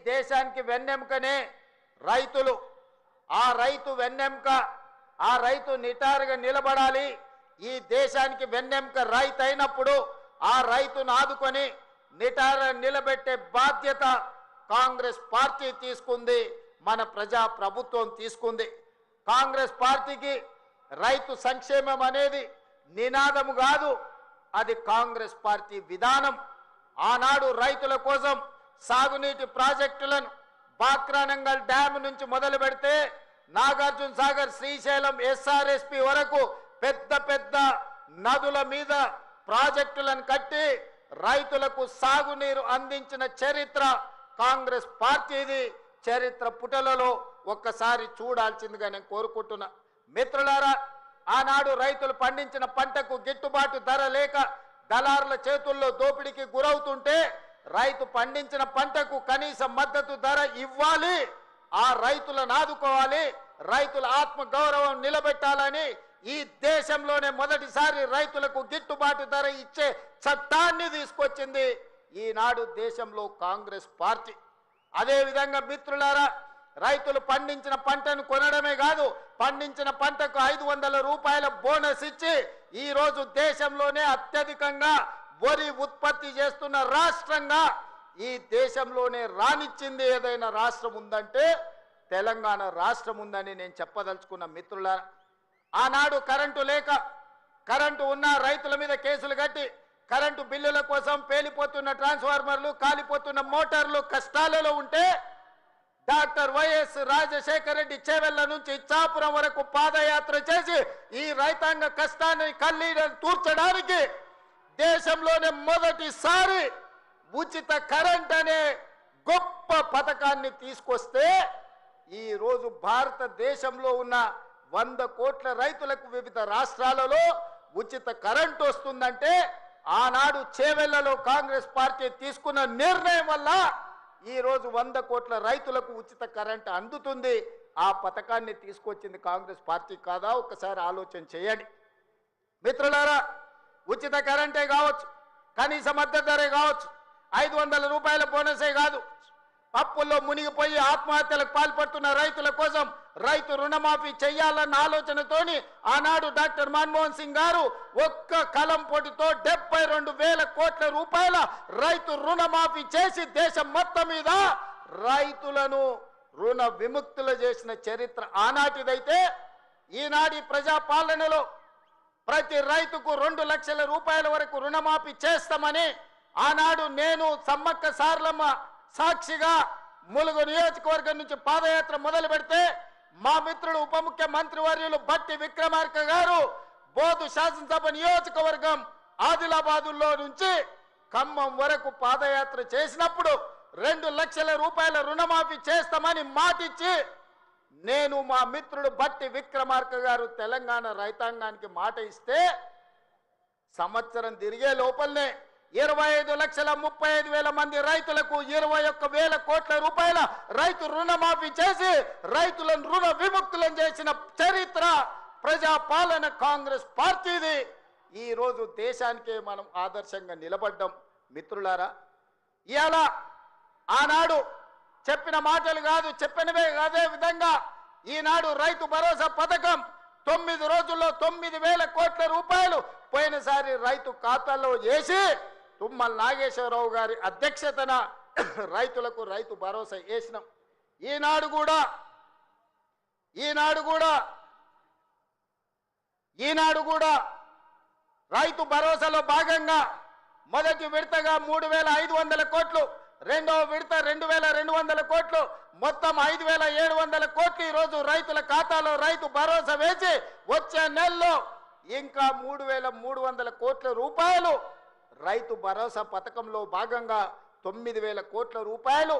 దేశానికి వెన్నెముకనే రైతులు. ఆ రైతు వెన్నెముక, ఆ రైతు నిటారుగా నిలబడాలి. ఈ దేశానికి వెన్నెముక రైతు అయినప్పుడు ఆ రైతును ఆదుకొని నిటారుగా నిలబెట్టే బాధ్యత కాంగ్రెస్ పార్టీ తీసుకుంది, మన ప్రజా ప్రభుత్వం తీసుకుంది. కాంగ్రెస్ పార్టీకి రైతు సంక్షేమం అనేది నినాదము కాదు, అది కాంగ్రెస్ పార్టీ విధానం. ఆనాడు రైతుల కోసం సాగునీటి ప్రాజెక్టులను బాక్రానంగల్ డ్యామ్ నుంచి మొదలు పెడితే నాగార్జున సాగర్, శ్రీశైలం, ఎస్ఆర్ఎస్పి వరకు పెద్ద పెద్ద నదుల మీద ప్రాజెక్టులను కట్టి రైతులకు సాగునీరు అందించిన చరిత్ర కాంగ్రెస్ పార్టీది. చరిత్ర పుటలలో ఒక్కసారి చూడాల్సిందిగా నేను కోరుకుంటున్నా. మిత్రులారా, ఆనాడు రైతులు పండించిన పంటకు గిట్టుబాటు ధర లేక దళారుల చేతుల్లో దోపిడీకి గురవుతుంటే రైతు పండించిన పంటకు కనీస మద్దతు ధర ఇవ్వాలి, ఆ రైతులను ఆదుకోవాలి, రైతుల ఆత్మ గౌరవం నిలబెట్టాలని ఈ దేశంలోనే మొదటిసారి రైతులకు గిట్టుబాటు ధర ఇచ్చే చట్టాన్ని తీసుకొచ్చింది ఈనాడు దేశంలో కాంగ్రెస్ పార్టీ. అదేవిధంగా మిత్రులారా, రైతులు పండించిన పంటను కొనడమే కాదు, పండించిన పంటకు 500 రూపాయల బోనస్ ఇచ్చి ఈరోజు దేశంలోనే అత్యధికంగా వరి ఉత్పత్తి చేస్తున్న రాష్ట్రంగా ఈ దేశంలోనే రానిచ్చింది ఏదైనా రాష్ట్రం ఉందంటే తెలంగాణ రాష్ట్రం ఉందని నేను చెప్పదలుచుకున్న. మిత్రులారా, ఆనాడు కరెంటు లేక, కరెంటు ఉన్న రైతుల మీద కేసులు కట్టి కరెంటు బిల్లుల కోసం పేలిపోతున్న ట్రాన్స్ఫార్మర్లు, కాలిపోతున్న మోటార్లు కష్టాలలో ఉంటే డాక్టర్ వైఎస్ రాజశేఖర రెడ్డి చేవెళ్ల నుంచి ఇచ్చాపురం వరకు పాదయాత్ర చేసి ఈ రైతాంగ కష్టాన్ని కన్నీళ్లను తూర్చడానికి దేశంలోనే మొదటిసారి ఉచిత కరెంట్ అనే గొప్ప పథకాన్ని తీసుకొస్తే ఈ రోజు భారతదేశంలో ఉన్న 100 కోట్ల రైతులకు వివిధ రాష్ట్రాలలో ఉచిత కరెంట్ వస్తుందంటే ఆనాడు చేవెళ్లలో కాంగ్రెస్ పార్టీ తీసుకున్న నిర్ణయం వల్ల ఈ రోజు 100 కోట్ల రైతులకు ఉచిత కరెంట్ అందుతుంది. ఆ పథకాన్ని తీసుకొచ్చింది కాంగ్రెస్ పార్టీ కాదా? ఒక్కసారి ఆలోచన చేయండి. మిత్రులారా, ఉచిత కరెంటే కావచ్చు, కనీస మద్దతు ధరే కావచ్చు, 500 రూపాయల బోనసే కాదు, అప్పుల్లో మునిగిపోయి ఆత్మహత్యలకు పాల్పడుతున్న రైతుల కోసం రైతు రుణమాఫీ చేయాలన్న ఆలోచనతోని ఆనాడు డాక్టర్ మన్మోహన్ సింగ్ గారు ఒక్క కలం పొడితో 72,000 కోట్ల రూపాయల రైతు రుణమాఫీ చేసి దేశం మొత్తం మీద రైతులను రుణ విముక్తులు చేసిన చరిత్ర ఆనాటిదైతే, ఈనాటి ప్రజాపాలనలో ప్రతి రైతుకు 2 లక్షల రూపాయల వరకు రుణమాఫీ చేస్తామని ఆనాడు నేను సమ్మక్క సారలమ్మ సాక్షిగా ములుగు నియోజకవర్గం నుంచి పాదయాత్ర మొదలు పెడితే మా మిత్రుడు ఉప ముఖ్యమంత్రి వర్యులు బట్టి విక్రమార్క గారు బోధు శాసనసభ నియోజకవర్గం ఆదిలాబాదులో నుంచి ఖమ్మం వరకు పాదయాత్ర చేసినప్పుడు 2 లక్షల రూపాయల రుణమాఫీ చేస్తామని మాటిచ్చి నేను మా మిత్రుడు బట్టి విక్రమార్క గారు తెలంగాణ రైతాంగానికి మాట ఇస్తే సంవత్సరం తిరిగే లోపలనే 25,35,000 మంది రైతులకు 21,000 కోట్ల రూపాయల రైతు రుణమాఫీ చేసి రైతులను రుణ విముక్తులను చేసిన చరిత్ర ప్రజాపాలన కాంగ్రెస్ పార్టీది. ఈ రోజు దేశానికే మనం ఆదర్శంగా నిలబడ్డాం. మిత్రులారా, ఇవాళ ఆనాడు చెప్పిన మాటలు కాదు, చెప్పినవే అదే విధంగా ఈనాడు రైతు భరోసా పథకం 9 రోజుల్లో 9,000 కోట్ల రూపాయలు పోయినసారి రైతు ఖాతాలో వేసి తుమ్మల నాగేశ్వరరావు గారి అధ్యక్షతన రైతులకు రైతు భరోసా వేసినాం. ఈనాడు కూడా రైతు భరోసాలో భాగంగా మొదటి విడతగా 3,500 కోట్లు, రెండవ విడత 2,200 కోట్లు, మొత్తం 5,700 కోట్లు ఈరోజు రైతుల ఖాతాలో రైతు భరోసా వేసి వచ్చే నెలలో ఇంకా 3,300 కోట్ల రూపాయలు రైతు భరోసా పథకంలో భాగంగా 9,000 కోట్ల రూపాయలు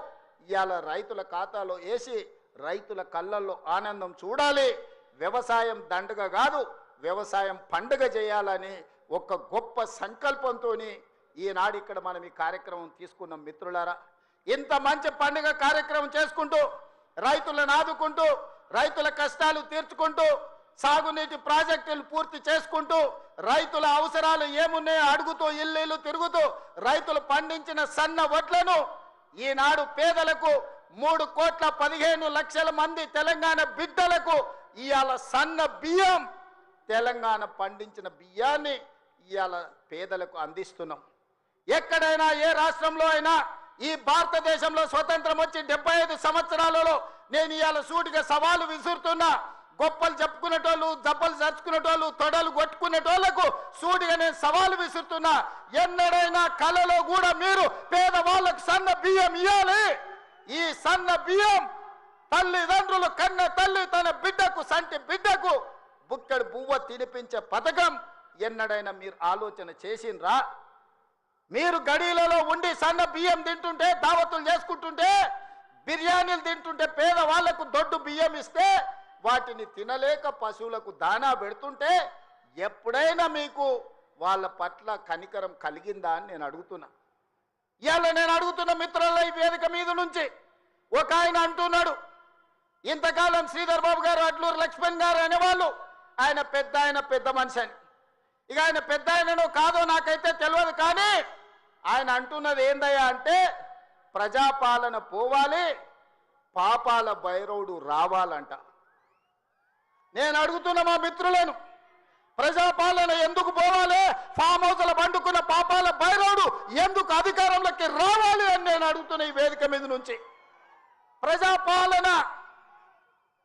ఇవాళ రైతుల ఖాతాలో వేసి రైతుల కళ్ళల్లో ఆనందం చూడాలి. వ్యవసాయం దండగ కాదు, వ్యవసాయం పండుగ చేయాలని ఒక గొప్ప సంకల్పంతో ఈనాడు ఇక్కడ మనం ఈ కార్యక్రమం తీసుకున్నాం. మిత్రులారా, ఇంత మంచి పండుగ కార్యక్రమం చేసుకుంటూ రైతులను ఆదుకుంటూ రైతుల కష్టాలు తీర్చుకుంటూ సాగునీటి ప్రాజెక్టులు పూర్తి చేసుకుంటూ రైతుల అవసరాలు ఏమున్నాయో అడుగుతూ ఇల్లు తిరుగుతూ రైతులు పండించిన సన్న వడ్లను ఈనాడు పేదలకు 3,15,00,000 మంది తెలంగాణ బిడ్డలకు ఇవాళ సన్న బియ్యం, తెలంగాణ పండించిన బియ్యాన్ని ఇవాళ పేదలకు అందిస్తున్నాం. ఎక్కడైనా ఏ రాష్ట్రంలో అయినా ఈ భారతదేశంలో స్వతంత్రం వచ్చి 75 సంవత్సరాలలో నేను ఇవాళ సూటిగా సవాలు విసురుతున్నా. గొప్పలు చెప్పుకునేటోళ్ళు, దెబ్బలు చరుచుకునేటోళ్ళు, తొడలు కొట్టుకునేటోళ్లకు సూటిగా నేను సవాలు విసురుతున్నా. ఎన్నడైనా కలలో కూడా మీరు పేదవాళ్ళకు సన్న బియ్యం ఇవ్వాలి. ఈ సన్న బియ్యం తల్లిదండ్రులు కన్న తల్లి తన బిడ్డకు, సంటి బిడ్డకు బుక్కడి బువ్వ తినిపించే పథకం ఎన్నడైనా మీరు ఆలోచన చేసిండ్రా? మీరు గడిలలో ఉండి సన్న బియ్యం తింటుంటే, దావతులు చేసుకుంటుంటే, బిర్యానీలు తింటుంటే, పేదవాళ్లకు దొడ్డు బియ్యం ఇస్తే వాటిని తినలేక పశువులకు దానా పెడుతుంటే ఎప్పుడైనా మీకు వాళ్ళ పట్ల కనికరం కలిగిందా అని నేను అడుగుతున్నా. ఇవాళ నేను అడుగుతున్న మిత్రుల ఈ వేదిక మీద నుంచి ఒక ఆయన అంటున్నాడు, ఇంతకాలం శ్రీధర్ బాబు గారు, అడ్లూరు లక్ష్మణ్ గారు అనేవాళ్ళు ఆయన పెద్ద మనిషి అని. ఇక ఆయన పెద్ద ఆయనను కాదో నాకైతే తెలియదు, కానీ ఆయన అంటున్నది ఏందయ్యా అంటే ప్రజాపాలన పోవాలి, పాపాల భైరవుడు రావాలంట. నేను అడుగుతున్న మా మిత్రులను, ప్రజాపాలన ఎందుకు పోవాలి? ఫామ్ హౌస్ల పండుకున్న పాపాల భైరవుడు ఎందుకు అధికారంలోకి రావాలి అని నేను అడుగుతున్న ఈ వేదిక మీద నుంచి. ప్రజాపాలన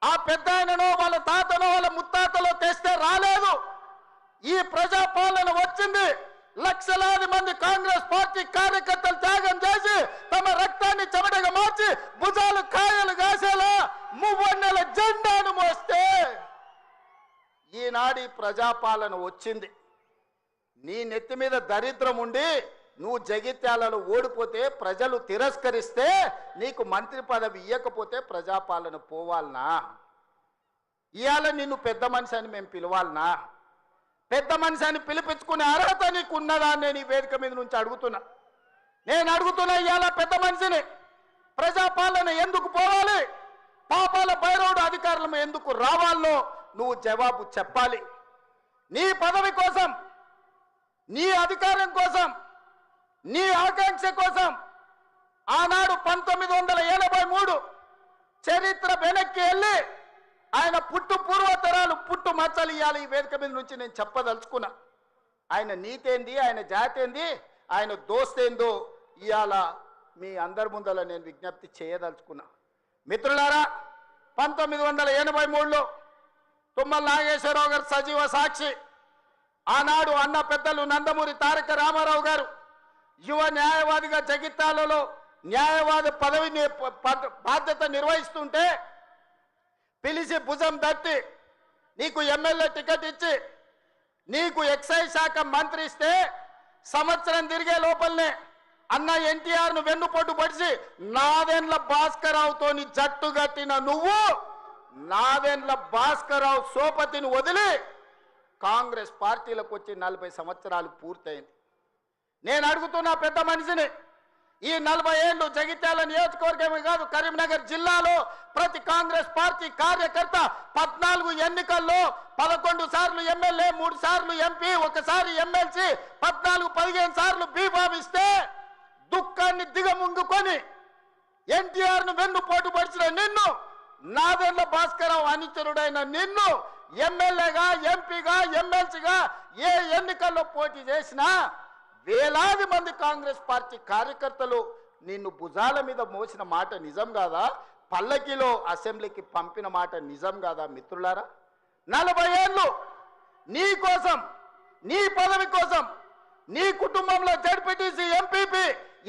ఆ పెద్ద ఆయననో వాళ్ళ తాతనో వాళ్ళ ముత్తాతలో తెస్తే రాలేదు. ఈ ప్రజాపాలన వచ్చింది లక్షలాది మంది కాంగ్రెస్ పార్టీ కార్యకర్తలు త్యాగం చేసి తమ రక్తాన్ని చెమటగా మార్చి భుజాలు కాయలు కాసేలా మువ్వన్నెల జెండాను మోస్తే ఈనాడు ప్రజాపాలన వచ్చింది. నీ నెత్తి మీద దరిద్రం ఉండి నువ్వు జగిత్యాలలో ఓడిపోతే, ప్రజలు తిరస్కరిస్తే, నీకు మంత్రి పదవి ఇవ్వకపోతే ప్రజాపాలన పోవాలనా? ఇవాళ నిన్ను పెద్ద మనిషి అని మేము పిలవాలనా? పెద్ద మనిషి అని పిలిపించుకునే అర్హత నీకు ఉన్నదా అని నేను ఈ వేదిక మీద నుంచి అడుగుతున్నా. నేను అడుగుతున్నా, ఇవాళ పెద్ద మనిషిని ప్రజాపాలన ఎందుకు పోవాలి, పాపాల భైరవుడు అధికారులు ఎందుకు రావాలో నువ్వు జవాబు చెప్పాలి. నీ పదవి కోసం, నీ అధికారం కోసం, నీ ఆకాంక్ష కోసం ఆనాడు 1983 చరిత్ర వెనక్కి వెళ్ళి ఆయన పుట్టు పూర్వతరాలు పుట్టు మచ్చలు ఇవ్వాలి. ఈ వేదిక మీద నుంచి నేను చెప్పదలుచుకున్నా. ఆయన నీతేంది, ఆయన జాతేంది, ఆయన దోస్తేందో ఇవాళ మీ అందరి ముందర నేను విజ్ఞప్తి చేయదలుచుకున్నా. మిత్రులారా, 1983లో తుమ్మల నాగేశ్వరరావు గారు సజీవ సాక్షి. ఆనాడు అన్న పెద్దలు నందమూరి తారక రామారావు గారు యువ న్యాయవాదిగా జగిత్యాలలో న్యాయవాది పదవిని బాధ్యత నిర్వహిస్తుంటే పిలిచి భుజం తట్టి నీకు ఎమ్మెల్యే టికెట్ ఇచ్చి నీకు ఎక్సైజ్ శాఖ మంత్రి ఇస్తే సంవత్సరం తిరిగే లోపలనే అన్న ఎన్టీఆర్ను వెన్నుపోటు పడిచి నాదెండ్ల భాస్కరరావుతోని జట్టు కట్టిన నువ్వు నాదెండ్ల భాస్కరరావు సోపతిని వదిలి కాంగ్రెస్ పార్టీలకు వచ్చి 40 సంవత్సరాలు పూర్తయింది. నేను అడుగుతున్నా పెద్ద మనిషిని, ఈ 40 ఏళ్ళు జగిత్యాల నియోజకవర్గమే కాదు కరీంనగర్ జిల్లాలో ప్రతి కాంగ్రెస్ పార్టీ కార్యకర్త 14 ఎన్నికల్లో 11 సార్లు ఎమ్మెల్యే, 3 సార్లు ఎంపీ, 1 సారి ఎమ్మెల్సీ, 14-15 సార్లు బీఫామ్ ఇస్తే దుఃఖాన్ని దిగముంగుకొని ఎన్టీఆర్ను వెన్నుపోటు పడిచిన నిన్ను, నాదెండ్ల భాస్కరరావు అనుచరుడైన నిన్ను ఎమ్మెల్యేగా, ఎంపీగా, ఎమ్మెల్సీగా ఏ ఎన్నికల్లో పోటీ చేసినా వేలాది మంది కాంగ్రెస్ పార్టీ కార్యకర్తలు నిన్ను భుజాల మీద మోసిన మాట నిజం కాదా? పల్లకిలో అసెంబ్లీకి పంపిన మాట నిజం కాదా? మిత్రులారా, 40 ఏళ్ళు నీ కోసం, నీ పదవి కోసం, నీ కుటుంబంలో జడ్పీటీసీ, ఎంపీపీ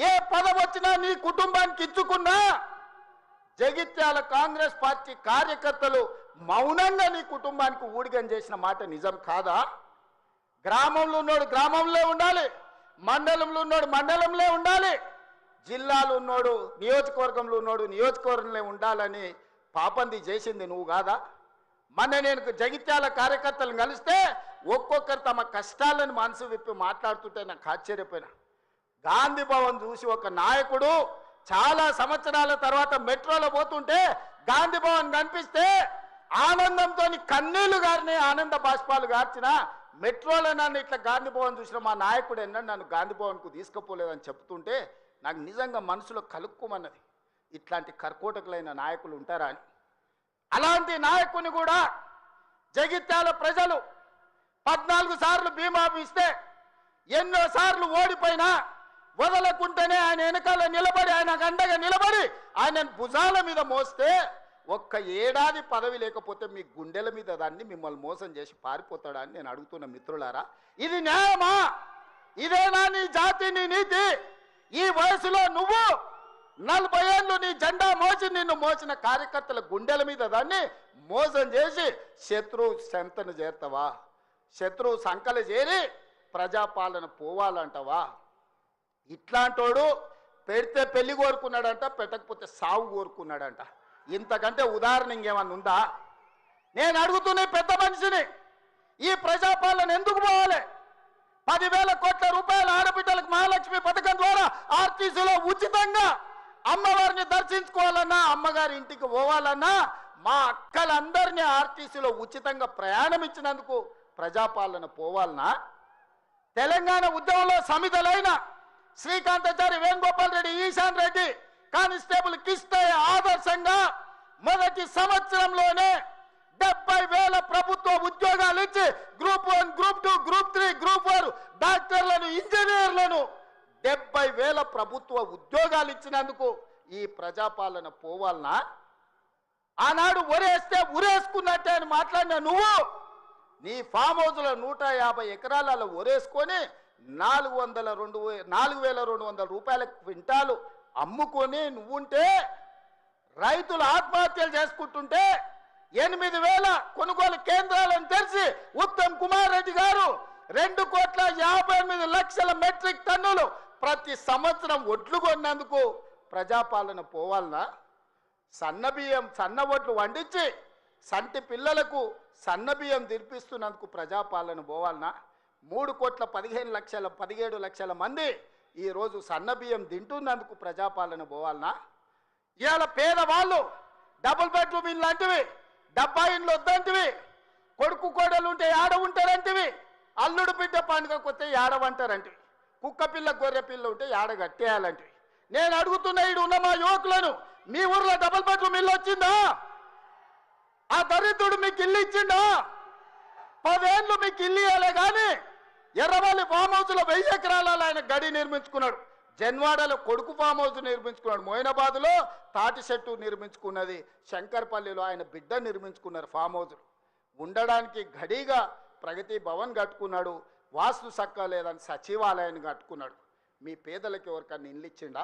ఏ పదవి వచ్చినా నీ కుటుంబానికి ఇచ్చుకున్నా జగిత్యాల కాంగ్రెస్ పార్టీ కార్యకర్తలు మౌనంగా నీ కుటుంబానికి ఊడిగం చేసిన మాట నిజం కాదా? గ్రామంలో ఉన్నోడు గ్రామంలో ఉండాలి, మండలంలో ఉన్నోడు మండలంలో ఉండాలి, జిల్లాలో ఉన్నోడు నియోజకవర్గంలో ఉన్నోడు నియోజకవర్గంలో ఉండాలని పాపంది చేసింది నువ్వు కాదా? మొన్న నేను జగిత్యాల కార్యకర్తలను కలిస్తే ఒక్కొక్కరు తమ కష్టాలను మనసు విప్పి మాట్లాడుతుంటే నాకు ఆశ్చర్యపోయినా. గాంధీ భవన్ చూసి ఒక నాయకుడు చాలా సంవత్సరాల తర్వాత మెట్రోలో పోతుంటే గాంధీ భవన్ కనిపిస్తే ఆనందంతో కన్నీళ్లు గారిని, ఆనంద బాష్పాలు గార్చిన మెట్రోలో నన్ను ఇట్లా గాంధీ భవన్ చూసిన మా నాయకుడు ఎన్నడూ నన్ను గాంధీ భవన్కు తీసుకుపోలేదని చెప్తుంటే నాకు నిజంగా మనసులో కలుక్కుమన్నది, ఇట్లాంటి కర్కోటకులైన నాయకులు ఉంటారా అని. అలాంటి నాయకుని కూడా జగిత్యాల ప్రజలు 14 సార్లు బీమా ఇస్తే ఎన్నోసార్లు ఓడిపోయినా వదలకుంటేనే ఆయన వెనకాల నిలబడి, ఆయనకు అండగా నిలబడి ఆయన భుజాల మీద మోస్తే ఒక్క ఏడాది పదవి లేకపోతే మీ గుండెల మీద దాన్ని మిమ్మల్ని మోసం చేసి పారిపోతాడా అని నేను అడుగుతున్న మిత్రులారా, ఇది న్యాయమా? ఇదేనా నీ జాతి, నీ నీతి? ఈ వయసులో నువ్వు 40 ఏళ్ళు నీ జెండా మోసి నిన్ను మోసిన కార్యకర్తల గుండెల మీద దాన్ని మోసం చేసి శత్రువు సంతను చేరుతావా? శత్రువు సంకలు చేరి ప్రజాపాలన పోవాలంటావా? ఇట్లాంటోడు పెడితే పెళ్లి కోరుకున్నాడంట, పెట్టకపోతే సావు కోరుకున్నాడంట. ఇంతకంటే ఉదాహరణ ఇంకేమన్నా ఉందా? నేను అడుగుతున్న పెద్ద మనిషిని, ఈ ప్రజాపాలన ఎందుకు పోవాలి? 10,000 కోట్ల రూపాయల ఆడబిడ్డలకు మహాలక్ష్మి పథకం ద్వారా ఆర్టీసీలో ఉచితంగా అమ్మవారిని దర్శించుకోవాలన్నా, అమ్మగారి ఇంటికి పోవాలన్నా, మా అక్కలందరినీ ఆర్టీసీలో ఉచితంగా ప్రయాణం ఇచ్చినందుకు ప్రజాపాలన పోవాలనా? తెలంగాణ ఉద్యమంలో సమిధలైన శ్రీకాంతాచారి, వేణుగోపాల్ రెడ్డి, ఈశాన్ రెడ్డి, కానిస్టేబుల్ కిష్టయ్య ఆదర్శంగా మొదటి సంవత్సరంలోనే 70,000 ప్రభుత్వ ఉద్యోగాలు ఇచ్చి గ్రూప్ 1, గ్రూప్ 2, గ్రూప్ 3, గ్రూప్ 4 డాక్టర్లను, ఇంజనీర్లను 70,000 ప్రభుత్వ ఉద్యోగాలు ఇచ్చినందుకు ఈ ప్రజాపాలన పోవాలనా? ఆనాడు ఒరేస్తే ఉరేసుకున్నట్టే అని మాట్లాడిన నువ్వు నీ ఫామ్ హౌస్లో 150 ఎకరాలలో ఒరేసుకొని 4,200 రూపాయల క్వింటాలు అమ్ముకొని నువ్వుంటే, రైతులు ఆత్మహత్యలు చేసుకుంటుంటే 8,000 కొనుగోలు కేంద్రాలను తెరిచి ఉత్తమ్ కుమార్ రెడ్డి గారు 2,58,00,000 మెట్రిక్ టన్నులు ప్రతి సంవత్సరం ఒడ్లు కొన్నందుకు ప్రజాపాలన పోవాలనా? సన్నబియ్యం, సన్న ఒడ్లు వండించి సంటి పిల్లలకు సన్నబియ్యం తినిపిస్తున్నందుకు ప్రజాపాలన పోవాలనా? 3,15,00,000 17 మంది ఈరోజు సన్నబియ్యం తింటున్నందుకు ప్రజాపాలన పోవాలనా? ఇవాళ పేదవాళ్ళు డబుల్ బెడ్రూమ్ ఇల్లు అంటివి, డబ్బా ఇండ్లు వద్దంటివి, కొడుకు కోడలు ఉంటే ఏడ ఉంటారంటివి, అల్లుడు బిడ్డ పండుగకు వస్తే ఏడవంటారంటివి, కుక్క పిల్ల గొర్రె పిల్ల ఉంటే ఏడ కట్టేయాలంటివి. నేను అడుగుతున్న ఈడు ఉన్న మా యువకులను, మీ ఊర్లో డబుల్ బెడ్రూమ్ ఇల్లు వచ్చిందా? ఆ దరిద్రుడు మీకు ఇల్లు ఇచ్చిందా? 10 ఏళ్ళు మీకు ఇల్లు ఇవ్వలే కానీ ఎర్రవల్లి ఫామ్ హౌస్లో 1000 ఎకరాలలో ఆయన గడి నిర్మించుకున్నాడు. జన్వాడలో కొడుకు ఫామ్ హౌస్ నిర్మించుకున్నాడు. మోయినాబాద్లో తాటి చెట్టు నిర్మించుకున్నది. శంకర్పల్లిలో ఆయన బిడ్డ నిర్మించుకున్నారు ఫామ్ హౌస్. ఉండడానికి గడిగా ప్రగతి భవన్ కట్టుకున్నాడు. వాస్తు సక్క లేదని సచివాలయాన్ని కట్టుకున్నాడు. మీ పేదలకు ఎవరికన్నా ఇల్లు ఇచ్చిండా?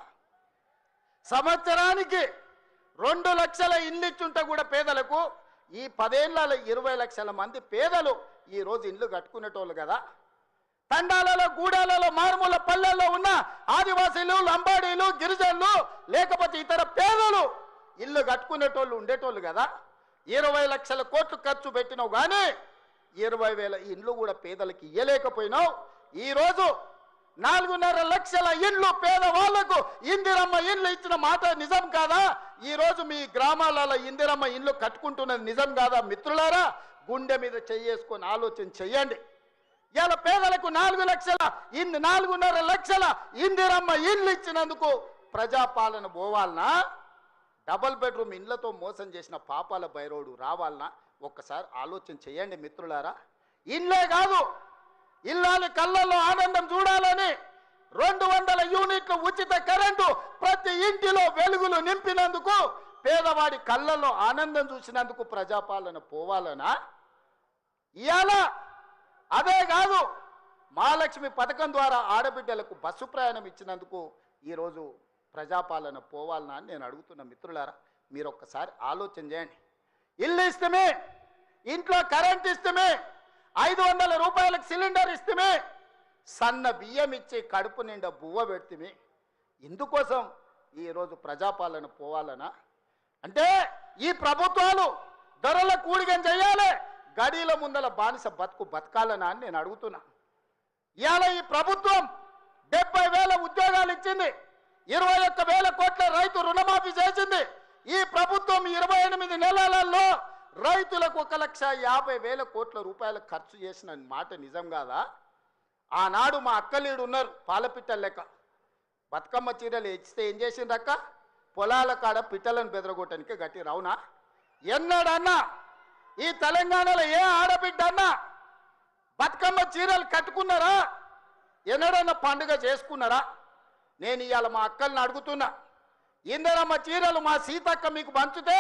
సంవత్సరానికి 2 లక్షల ఇల్లు ఇచ్చుంటే కూడా పేదలకు ఈ 10 ఏళ్లలో 20 లక్షల మంది పేదలు ఈరోజు ఇల్లు కట్టుకునేటోళ్ళు కదా. తండాలలో, గూడాలలో, మారుమూల పల్లెల్లో ఉన్న ఆదివాసీలు, లంబాడీలు, గిరిజనులు, లేకపోతే ఇతర పేదలు ఇల్లు కట్టుకునేటోళ్ళు ఉండేటోళ్ళు కదా. 20 లక్షల కోట్లు ఖర్చు పెట్టినావు కానీ 20,000 ఇండ్లు కూడా పేదలకు ఇయ్యలేకపోయినావు. ఈరోజు 4.5 లక్షల ఇండ్లు పేదవాళ్లకు ఇందిరమ్మ ఇండ్లు ఇచ్చిన మాట నిజం కాదా? ఈరోజు మీ గ్రామాలలో ఇందిరమ్మ ఇండ్లు కట్టుకుంటున్నది నిజం కాదా? మిత్రులారా, గుండె మీద చెయ్యేసుకొని ఆలోచన చెయ్యండి. ఇలా పేదలకు 4 లక్షల 4.5 లక్షల ఇందిరమ్మ ఇండ్లు ఇచ్చినందుకు ప్రజాపాలన పోవాలనా? డబుల్ బెడ్రూమ్ ఇండ్లతో మోసం చేసిన పాపాల బైరోడు రావాలనా? ఒక్కసారి ఆలోచన చేయండి మిత్రులారా. ఇండ్లే కాదు, ఇల్లాలి కళ్ళల్లో ఆనందం చూడాలని 200 యూనిట్ల ఉచిత కరెంటు ప్రతి ఇంటిలో వెలుగులు నింపినందుకు, పేదవాడి కళ్ళల్లో ఆనందం చూసినందుకు ప్రజాపాలన పోవాలనా? ఇవాళ అదే కాదు, మహాలక్ష్మి పథకం ద్వారా ఆడబిడ్డలకు బస్సు ప్రయాణం ఇచ్చినందుకు ఈరోజు ప్రజాపాలన పోవాలనా అని నేను అడుగుతున్న మిత్రులారా. మీరు ఒక్కసారి ఆలోచన చేయండి. ఇల్లు ఇస్తమే, ఇంట్లో కరెంట్ ఇస్తమే, 500 రూపాయలకు సిలిండర్ ఇస్తమే, సన్న బియ్యం ఇచ్చి కడుపు నిండా బువ్వ పెడితే ఇందుకోసం ఈరోజు ప్రజాపాలన పోవాలనా? అంటే ఈ ప్రభుత్వాలు ధరల కూడిగం చేయాలి, గడీల ముందల బానిస బతుకు బతకాలనా అని నేను అడుగుతున్నా. ఇవాళ ఈ ప్రభుత్వం 70,000 ఉద్యోగాలు ఇచ్చింది, 21,000 కోట్ల రైతు రుణమాఫీ చేసింది. ఈ ప్రభుత్వం 28 నెలలలో రైతులకు 1,50,000 కోట్ల రూపాయలు ఖర్చు చేసిన మాట నిజం కాదా? ఆనాడు మా అక్కలీడు ఉన్నారు, పాలపిట్ట లెక్క బతుకమ్మ చీరలు ఇచ్చితే ఏం చేసిండ్రక్క? పొలాల కాడ పిట్టలను బెదరగొట్టడానికి గట్టి రవునా? ఎన్నడన్నా ఈ తెలంగాణలో ఏ ఆడబిడ్డ అన్నా బతుకమ్మ చీరలు కట్టుకున్నారా? ఎన్నడన్నా పండుగ చేసుకున్నారా? నేను ఇవాళ మా అక్కల్ని అడుగుతున్నా, ఇందరమ్మ చీరలు మా సీతక్క మీకు పంచుతే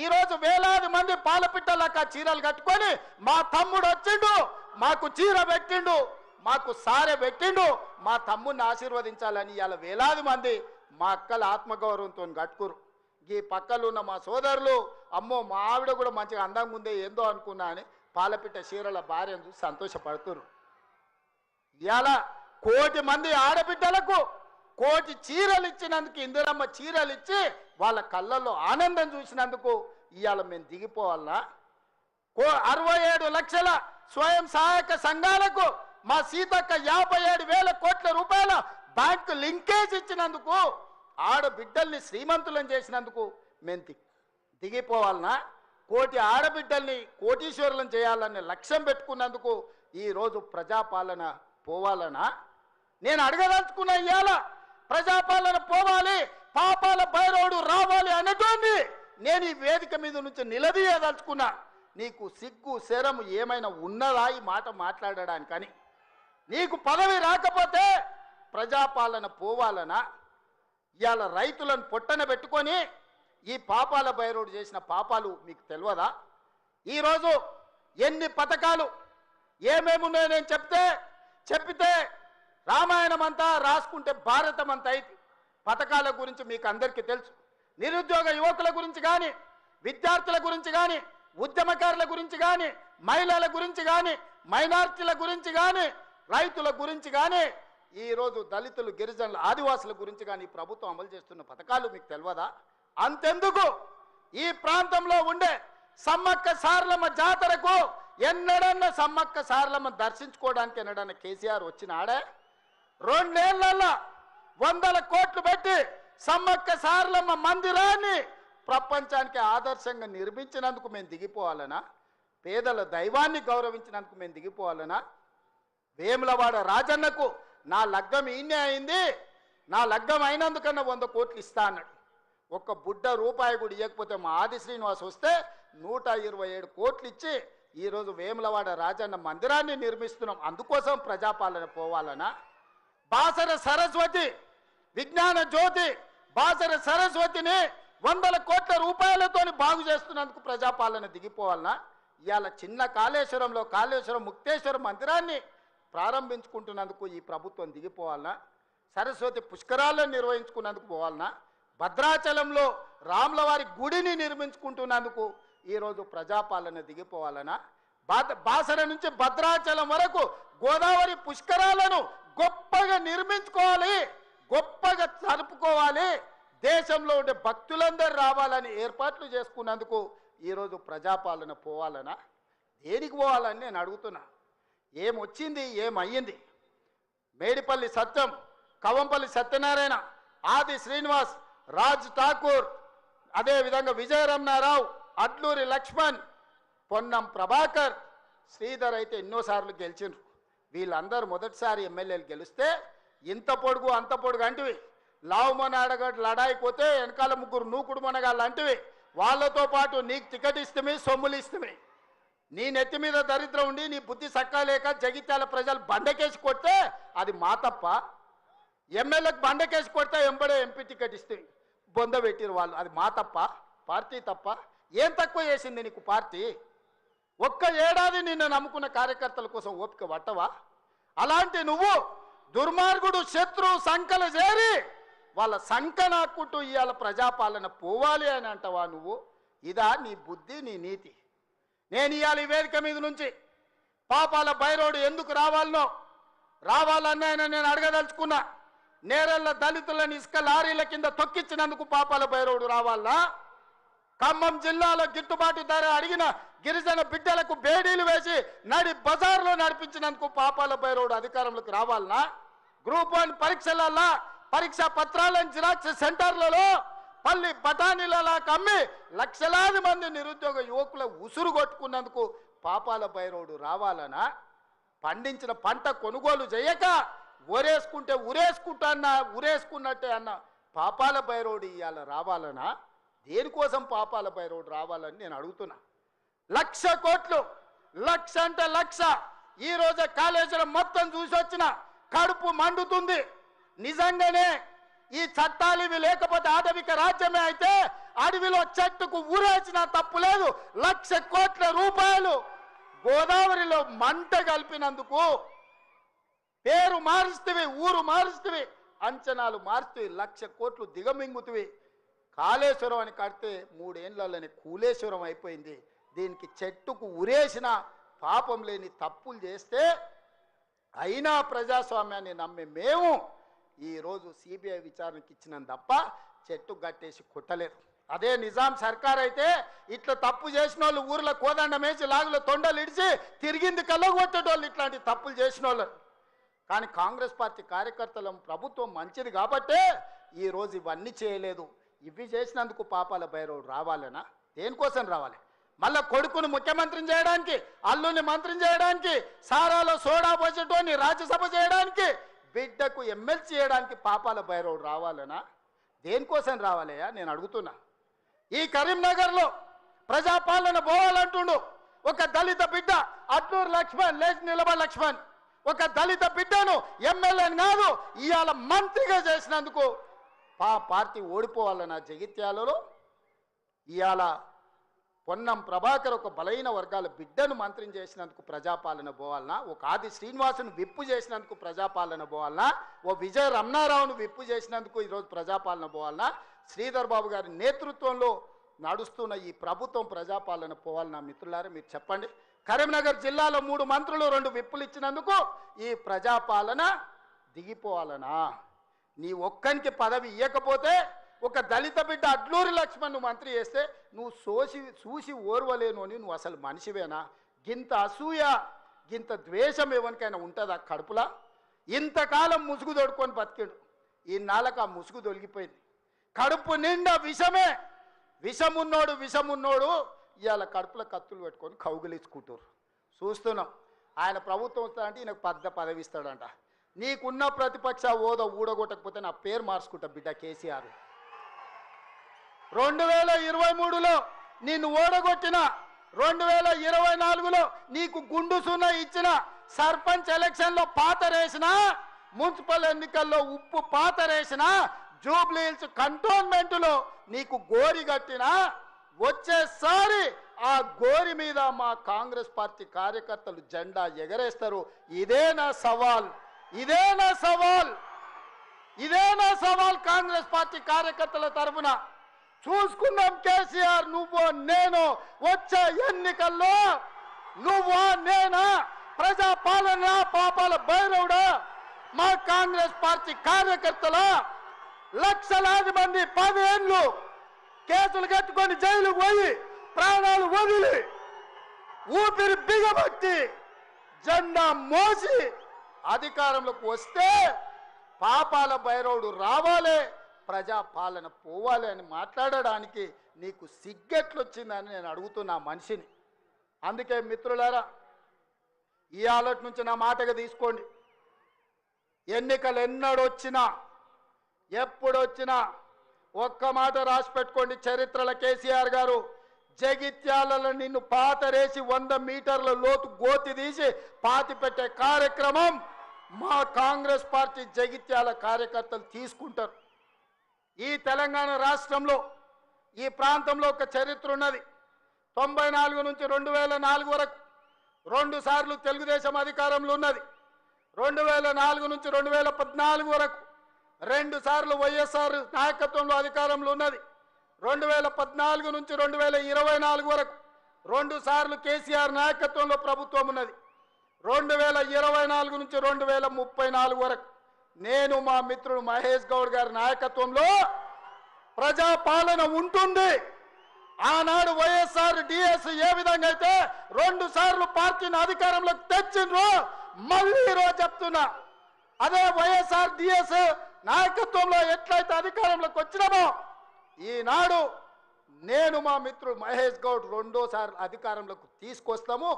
ఈరోజు వేలాది మంది పాలపిట్టలక్క చీరలు కట్టుకొని మా తమ్ముడు వచ్చిండు, మాకు చీర పెట్టిండు, మాకు సారె పెట్టిండు, మా తమ్ముడిని ఆశీర్వదించాలని ఇవాళ వేలాది మంది మా అక్కల ఆత్మగౌరవంతో కట్టుకురు. ఈ పక్కలు ఉన్న మా సోదరులు అమ్మో మా ఆవిడ కూడా మంచిగా అందంగా ఉందే ఏందో అనుకున్నా అని పాలపిట్ట చీరల భార్యను చూసి సంతోషపడుతురు. ఇవాళ 1 కోటి మంది ఆడబిడ్డలకు 1 కోటి చీరలు ఇచ్చినందుకు, ఇందిరమ్మ చీరలు ఇచ్చి వాళ్ళ కళ్ళల్లో ఆనందం చూసినందుకు ఇవాళ మేము దిగిపోవాలనా? 67 లక్షల స్వయం సహాయక సంఘాలకు మా సీతక్క 57,000 కోట్ల రూపాయల బ్యాంకు లింకేజ్ ఇచ్చినందుకు, ఆడబిడ్డల్ని శ్రీమంతులను చేసినందుకు మేము దిగిపోవాలనా? 1 కోటి ఆడబిడ్డల్ని కోటీశ్వరులను చేయాలనే లక్ష్యం పెట్టుకున్నందుకు ఈరోజు ప్రజాపాలన పోవాలనా? నేను అడగదలుచుకున్న ఇవాళ ప్రజాపాలన పోవాలి, పాపాల భైరవుడు రావాలి అనేటువంటి నేను ఈ వేదిక మీద నుంచి నిలదీయదలుచుకున్నా. నీకు సిగ్గు శరము ఏమైనా ఉన్నదా ఈ మాట మాట్లాడడానికని? నీకు పదవి రాకపోతే ప్రజాపాలన పోవాలనా? ఇవాళ రైతులను పొట్టన పెట్టుకొని ఈ పాపాల భైరవుడు చేసిన పాపాలు మీకు తెలియదా? ఈరోజు ఎన్ని పథకాలు ఏమేమున్నాయో నేను చెప్పితే రామాయణం అంతా రాసుకుంటే భారతం అంతా అయితే పథకాల గురించి మీకు అందరికీ తెలుసు. నిరుద్యోగ యువకుల గురించి కానీ, విద్యార్థుల గురించి కానీ, ఉద్యమకారుల గురించి కానీ, మహిళల గురించి కానీ, మైనార్టీల గురించి కానీ, రైతుల గురించి కానీ, ఈరోజు దళితులు, గిరిజనులు, ఆదివాసుల గురించి కానీ ప్రభుత్వం అమలు చేస్తున్న పథకాలు మీకు తెలియదా? అంతెందుకు ఈ ప్రాంతంలో ఉండే సమ్మక్క సారలమ్మ జాతరకు ఎన్నడన్నా సమ్మక్క సారలమ్మ దర్శించుకోవడానికి ఎన్నడన్నా కేసీఆర్ వచ్చినాడే? 2 నెలల్లో 100 కోట్లు పెట్టి సమ్మక్క సారలమ్మ మందిరాన్ని ప్రపంచానికి ఆదర్శంగా నిర్మించినందుకు మేము దిగిపోవాలనా? పేదల దైవాన్ని గౌరవించినందుకు మేము దిగిపోవాలనా? వేములవాడ రాజన్నకు నా లగ్గం ఈయనే అయింది, నా లగ్గం అయినందుకన్నా 100 కోట్లు ఇస్తా అన్నాడు. ఒక్క బుడ్డ రూపాయి కూడా ఇవ్వకపోతే మా ఆది శ్రీనివాస్ వస్తే 127 కోట్లు ఇచ్చి ఈరోజు వేములవాడ రాజన్న మందిరాన్ని నిర్మిస్తున్నాం. అందుకోసం ప్రజాపాలన పోవాలనా? బాసర సరస్వతి విజ్ఞాన జ్యోతి బాసర సరస్వతిని 100 కోట్ల రూపాయలతో బాగు చేస్తున్నందుకు ప్రజాపాలన దిగిపోవాలనా? ఇవాళ చిన్న కాళేశ్వరంలో కాళేశ్వరం ముక్తేశ్వర మందిరాన్ని ప్రారంభించుకుంటున్నందుకు ఈ ప్రభుత్వం దిగిపోవాలనా? సరస్వతి పుష్కరాలను నిర్వహించుకున్నందుకు పోవాలనా? భద్రాచలంలో రాములవారి గుడిని నిర్మించుకుంటున్నందుకు ఈరోజు ప్రజాపాలన దిగిపోవాలనా? బాసర నుంచి భద్రాచలం వరకు గోదావరి పుష్కరాలను గొప్పగా నిర్మించుకోవాలి, గొప్పగా జరుపుకోవాలి, దేశంలో ఉండే భక్తులందరూ రావాలని ఏర్పాట్లు చేసుకున్నందుకు ఈరోజు ప్రజాపాలన పోవాలనా? దేనికి పోవాలని నేను అడుగుతున్నా. ఏమొచ్చింది, ఏమయ్యింది? మేడిపల్లి సత్యం, కవంపల్లి సత్యనారాయణ, ఆది శ్రీనివాస్, రాజ్ ఠాకూర్, అదేవిధంగా విజయరమణారావు, అడ్లూరి లక్ష్మణ్, పొన్నం ప్రభాకర్, శ్రీధర్ అయితే ఎన్నోసార్లు గెలిచిండ్రు. వీళ్ళందరూ మొదటిసారి ఎమ్మెల్యేలు గెలిస్తే ఇంత పొడుగు అంత పొడుగు అంటివి, లావు మొనగడ్డ లడాయిపోతే వెనకాల 3 నూకుడు మొనగాళ్ళు అంటివి. వాళ్ళతో పాటు నీకు టికెట్ ఇస్తమే, సొమ్ములు ఇస్తమే. నీ నెత్తి మీద దరిద్రం ఉండి నీ బుద్ధి సక్కలేక జగిత్యాల ప్రజలు బండకేసి కొడితే అది మా తప్ప? ఎమ్మెల్యేకి బండకేసి కొడితే ఎంబడే ఎంపీ టికెట్ ఇస్తే బొంద పెట్టిరు వాళ్ళు, అది మా తప్ప? పార్టీ తప్ప? ఏం తక్కువ చేసింది నీకు పార్టీ? ఒక్క ఏడాది నిన్ను నమ్ముకున్న కార్యకర్తల కోసం ఓపిక పట్టవా? అలాంటి నువ్వు దుర్మార్గుడు శత్రు సంకల చేరి వాళ్ళ సంక నాక్కుంటూ ఇవాళ ప్రజాపాలన పోవాలి అని అంటవా నువ్వు? ఇదా నీ బుద్ధి, నీ నీతి? నేను ఇవాళ ఈ వేదిక మీద నుంచి పాపాల భైరవుడు ఎందుకు రావాలన్నాయని నేను అడగదలుచుకున్నా. నేరెళ్ళ దళితులను ఇసుక లారీల కింద తొక్కించినందుకు పాపాల భైరవుడు రావాలా? ఖమ్మం జిల్లాలో గిట్టుబాటు ధర అడిగిన గిరిజన బిడ్డలకు బేడీలు వేసి నడి బజార్లో నడిపించినందుకు పాపాల భైరవుడు అధికారంలోకి రావాలనా? గ్రూప్ 1 పరీక్షలలో పరీక్షా పత్రాలను జిరాక్స్ సెంటర్లలో పల్లి బఠానీలలా కమ్మి లక్షలాది మంది నిరుద్యోగ యువకుల ఉసురు కొట్టుకున్నందుకు పాపాల భైరవుడు రావాలనా? పండించిన పంట కొనుగోలు చేయక ఒరేసుకుంటే ఉరేసుకుంటా అన్న ఉరేసుకున్నట్టే అన్న పాపాల భైరవుడు ఇవాళ రావాలనా? దేనికోసం పాపాల భైరవుడు రావాలని నేను అడుగుతున్నా. 1,00,000 కోట్లు, 1,00,000 అంటే 1,00,000. ఈ రోజే కాళేశ్వరం మొత్తం చూసి వచ్చిన కడుపు మండుతుంది. నిజంగానే ఈ చట్టాలు ఇవి లేకపోతే ఆటవిక రాజ్యమే అయితే అడవిలో చెట్టుకు ఊరేసిన తప్పు లేదు. 1,00,000 కోట్ల రూపాయలు గోదావరిలో మంట కలిపినందుకు పేరు మారుస్తవి, ఊరు మారుస్తవి, అంచనాలు మారుస్తవి, 1,00,000 కోట్లు దిగమింగుతవి. కాళేశ్వరం అని కడితే 3 ఏళ్లలోనే కూలేశ్వరం అయిపోయింది. దీనికి చెట్టుకు ఉరేసిన పాపం లేని తప్పులు చేస్తే అయినా ప్రజాస్వామ్యాన్ని నమ్మే మేము ఈరోజు సిబిఐ విచారణకి ఇచ్చినాం తప్ప చెట్టు గట్టేసి కొట్టలేదు. అదే నిజాం సర్కార్ అయితే ఇట్లా తప్పు చేసిన వాళ్ళు ఊర్లో కోదండం వేసి లాగులో తొండలు ఇడిచి తిరిగింది కళ్ళకు కొట్టేటోళ్ళు ఇట్లాంటి తప్పులు చేసిన వాళ్ళు. కానీ కాంగ్రెస్ పార్టీ కార్యకర్తల ప్రభుత్వం మంచిది కాబట్టే ఈరోజు ఇవన్నీ చేయలేదు. ఇవి చేసినందుకు పాపాల భైరవుడు రావాలనా? దేనికోసం రావాలి? మళ్ళా కొడుకును ముఖ్యమంత్రిని చేయడానికి, అల్లుని మంత్రిని చేయడానికి, సారాలో సోడా పోసేటోని రాజ్యసభ చేయడానికి, బిడ్డకు ఎమ్మెల్సీ చేయడానికి పాపాల భైరవుడు రావాలనా? దేనికోసం రావాలయ్యా నేను అడుగుతున్నా. ఈ కరీంనగర్లో ప్రజాపాలన పోవాలంటుండు ఒక దళిత బిడ్డ అట్లూరు లక్ష్మణ్, లేచి నిలబడి లక్ష్మణ్, ఒక దళిత బిడ్డను ఎమ్మెల్యేని కాదు ఇవాళ మంత్రిగా చేసినందుకు పార్టీ ఓడిపోవాలన్న జగిత్యాలలో. ఇవాళ పొన్నం ప్రభాకర్ ఒక బలైన వర్గాల బిడ్డను మంత్రిని చేసినందుకు ప్రజాపాలన పోవాలనా? ఒక ఆది శ్రీనివాసును విప్పు చేసినందుకు ప్రజాపాలన పోవాలనా? ఓ విజయ రమణారావును విప్పు చేసినందుకు ఈరోజు ప్రజాపాలన పోవాలనా? శ్రీధర్ బాబు గారి నేతృత్వంలో నడుస్తున్న ఈ ప్రభుత్వం ప్రజాపాలన పోవాలనా? మిత్రులారా మీరు చెప్పండి. కరీంనగర్ జిల్లాలో 3 మంత్రులు 2 విప్పులు ఇచ్చినందుకు ఈ ప్రజాపాలన దిగిపోవాలనా? నీ ఒక్కనికి పదవి ఇవ్వకపోతే ఒక దళిత బిడ్డ అడ్లూరి లక్ష్మణ్ మంత్రి చేస్తే నువ్వు చూసి ఓర్వలేను అని నువ్వు అసలు మనిషివేనా? గింత అసూయ, గింత ద్వేషం ఎవరికైనా ఉంటుందా కడుపులా? ఇంతకాలం ముసుగు తొడుకొని బతికాడు. ఈ నాళ్ళకు ఆ ముసుగు తొలగిపోయింది. కడుపు నిండా విషమే. విషమున్నోడు ఇవాళ కడుపులో కత్తులు పెట్టుకొని కౌగిలించుకుంటారు. చూస్తున్నాం. ఆయన ప్రభుత్వం వస్తాడంటే ఈయనకు పెద్ద పదవి ఇస్తాడంట. నీకున్న ప్రతిపక్ష హోదా ఊడగొట్టకపోతే నా పేరు మార్చుకుంటా బిడ్డ కేసీఆర్. 2023లో నిన్ను ఓడగొట్టిన, 2024లో నీకు గుండు సున్నా ఇచ్చిన, సర్పంచ్ ఎలక్షన్లో పాతరేసిన, మున్సిపల్ ఎన్నికల్లో ఉప్పు పాతరేసిన, జూబ్లీ హిల్స్ కంటోన్మెంట్లో నీకు గోరి కట్టిన, వచ్చేసారి ఆ గోరి మీద మా కాంగ్రెస్ పార్టీ కార్యకర్తలు జెండా ఎగరేస్తారు. ఇదే నా సవాల్ కాంగ్రెస్ పార్టీ కార్యకర్తల తరఫున. చూసుకుందాం కేసీఆర్, నువ్వు నేను వచ్చే ఎన్నికల్లో నువ్వా నేనా? ప్రజాపాలన పాపాల భైరవుడా? మా కాంగ్రెస్ పార్టీ కార్యకర్తల లక్షలాది మంది 10 ఏళ్ళు కేసులు కట్టుకొని జైలుకు పోయి ప్రాణాలు వదిలి ఊపిరి బిగబట్టి జెండా మోసి అధికారంలోకి వస్తే పాపాల భైరవుడు రావాలి, ప్రజాపాలన పోవాలి అని మాట్లాడడానికి నీకు సిగ్గెట్లొచ్చిందని నేను అడుగుతున్నా మనిషిని. అందుకే మిత్రులారా, ఈ ఆలోచన నుంచి నా మాటగా తీసుకోండి. ఎన్నికలు ఎన్నడొచ్చినా ఎప్పుడొచ్చినా ఒక్క మాట రాసి పెట్టుకోండి. చరిత్రల కేసీఆర్ గారు జగిత్యాలలో నిన్ను పాతరేసి 100 మీటర్ల లోతు గోతి తీసి పాతి పెట్టే కార్యక్రమం మా కాంగ్రెస్ పార్టీ జగిత్యాల కార్యకర్తలు తీసుకుంటారు. ఈ తెలంగాణ రాష్ట్రంలో ఈ ప్రాంతంలో ఒక చరిత్ర ఉన్నది. 94 నుంచి 2004 వరకు 2 సార్లు తెలుగుదేశం అధికారంలో ఉన్నది. 2004 నుంచి 2014 వరకు 2 సార్లు వైఎస్ఆర్ నాయకత్వంలో అధికారంలో ఉన్నది. 2014 నుంచి 2024 వరకు 2 సార్లు కేసీఆర్ నాయకత్వంలో ప్రభుత్వం ఉన్నది. 2024 నుంచి 2034 వరకు నేను మా మిత్రుడు మహేష్ గౌడ్ గారి నాయకత్వంలో ప్రజాపాలన ఉంటుంది. ఆనాడు వైఎస్ఆర్ డిఎస్ ఏ విధంగా అయితే 2 సార్లు పార్టీని అధికారంలోకి తెచ్చిండ్రో మళ్ళీ ఈరోజు చెప్తున్నా, అదే వైఎస్ఆర్ డిఎస్ నాయకత్వంలో ఎట్లయితే అధికారంలోకి వచ్చినామో ఈనాడు నేను మా మిత్రుడు మహేష్ గౌడ్ 2వ సారి అధికారంలోకి తీసుకొస్తాము,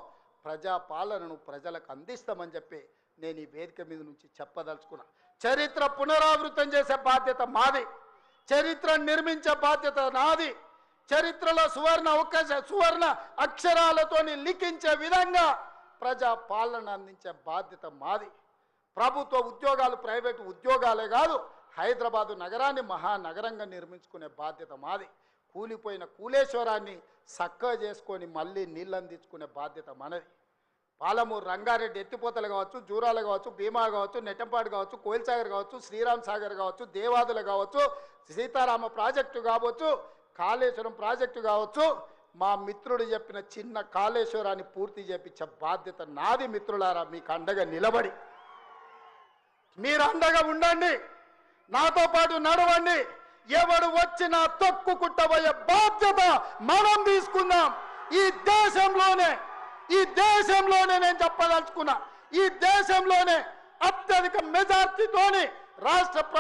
ప్రజాపాలనను ప్రజలకు అందిస్తామని చెప్పి నేను ఈ వేదిక మీద నుంచి చెప్పదలుచుకున్నా. చరిత్ర పునరావృతం చేసే బాధ్యత మాది, చరిత్ర నిర్మించే బాధ్యత నాది, చరిత్రలో సువర్ణ అక్షరాలతోని లిఖించే విధంగా ప్రజా పాలన అందించే బాధ్యత మాది. ప్రభుత్వ ఉద్యోగాలు ప్రైవేటు ఉద్యోగాలే కాదు, హైదరాబాదు నగరాన్ని మహానగరంగా నిర్మించుకునే బాధ్యత మాది. కూలిపోయిన కూలేశ్వరాన్ని చక్కగా చేసుకొని మళ్ళీ నీళ్ళు అందించుకునే బాధ్యత మనది. పాలమూరు రంగారెడ్డి ఎత్తిపోతలు కావచ్చు, జూరాలు కావచ్చు, భీమా కావచ్చు, నెట్టంపాడు కావచ్చు, కోయిల్సాగర్ కావచ్చు, శ్రీరామ్ సాగర్ కావచ్చు, దేవాదులు కావచ్చు, సీతారామ ప్రాజెక్టు కావచ్చు, కాళేశ్వరం ప్రాజెక్టు కావచ్చు, మా మిత్రుడు చెప్పిన చిన్న కాళేశ్వరాన్ని పూర్తి చేపించే బాధ్యత నాది. మిత్రులారా, మీకు అండగా నిలబడి మీరు అండగా ఉండండి, నాతో పాటు నడవండి. ఎవడు వచ్చినా తొక్కుకుంటబోయే బాధ్యత మనం తీసుకుందాం. ఈ దేశంలోనే నేను చెప్పదలుచుకున్నా, ఈ దేశంలోనే అత్యధిక మెజార్టీతోని రాష్ట్ర